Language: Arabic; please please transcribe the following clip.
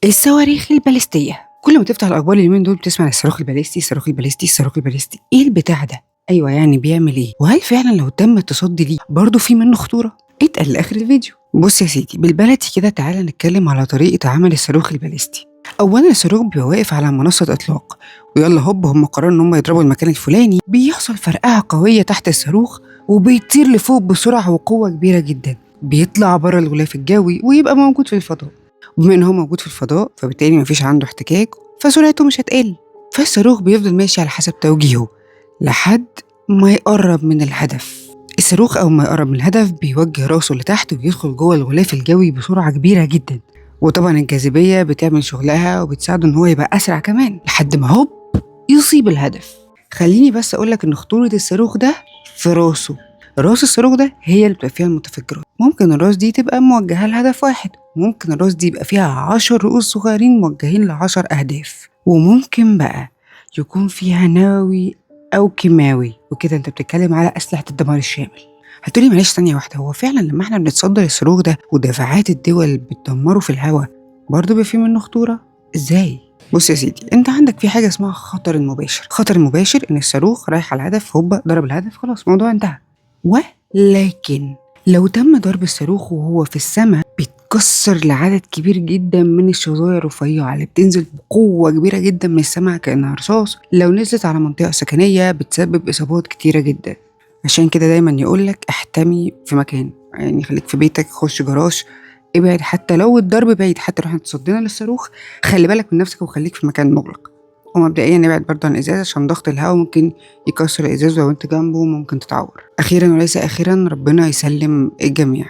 الصواريخ الباليستية. كل ما تفتح الأخبار اليومين دول بتسمع الصاروخ الباليستي الصاروخ الباليستي الصاروخ الباليستي. إيه البتاع ده؟ أيوة يعني بيعمل إيه؟ وهل فعلا لو تم التصدي ليه برضه في منه خطورة؟ اتقل لآخر الفيديو. بص يا سيدي، بالبلدي كده تعالى نتكلم على طريقة عمل الصاروخ الباليستي. أولا الصاروخ بيبقى واقف على منصة إطلاق، ويلا هوب هم قرروا إن هم يضربوا المكان الفلاني، بيحصل فرقعة قوية تحت الصاروخ وبيطير لفوق بسرعة وقوة كبيرة جدا، بيطلع بره الغلاف الجوي ويبقى موجود في الفضاء. بما ان هو موجود في الفضاء فبالتالي مفيش عنده احتكاك، فسرعته مش هتقل، فالصاروخ بيفضل ماشي على حسب توجيهه لحد ما يقرب من الهدف. الصاروخ اول ما يقرب من الهدف بيوجه راسه لتحت ويدخل جوه الغلاف الجوي بسرعة كبيرة جدا، وطبعا الجاذبية بتعمل شغلها وبتساعده ان هو يبقى اسرع كمان لحد ما هوب يصيب الهدف. خليني بس اقولك ان خطورة الصاروخ ده في راسه. راس الصاروخ ده هي اللي بتبقى فيها المتفجرات. ممكن الراس دي تبقى موجهة لهدف واحد، ممكن الراس دي يبقى فيها 10 رؤوس صغيرين موجهين ل10 أهداف، وممكن بقى يكون فيها نووي أو كيماوي، وكده أنت بتتكلم على أسلحة الدمار الشامل. هتقولي معلش ثانية واحدة، هو فعلا لما احنا بنتصدر الصاروخ ده ودفاعات الدول بتدمره في الهواء برضه بيبقى فيه منه خطورة؟ ازاي؟ بص يا سيدي، انت عندك في حاجة اسمها خطر المباشر. خطر المباشر ان الصاروخ رايح على الهدف، هوبا ضرب الهدف، خلاص الموضوع انتهى. ولكن لو تم ضرب الصاروخ وهو في السماء بيتكسر لعدد كبير جدا من الشظايا الرفيعة اللي بتنزل بقوة كبيرة جدا من السماء كأنها رصاص. لو نزلت على منطقة سكنية بتسبب إصابات كتيرة جدا. عشان كده دايما يقولك احتمي في مكان، يعني خليك في بيتك، خش جراج، ابعد حتى لو الضرب بعيد، حتى لو احنا تصدينا للصاروخ خلي بالك من نفسك وخليك في مكان مغلق. ومبدئيا نبعد برضه عن الازاز عشان ضغط الهواء ممكن يكسر الازاز، ولو انت جنبه ممكن تتعور. اخيرا وليس اخيرا، ربنا يسلم الجميع.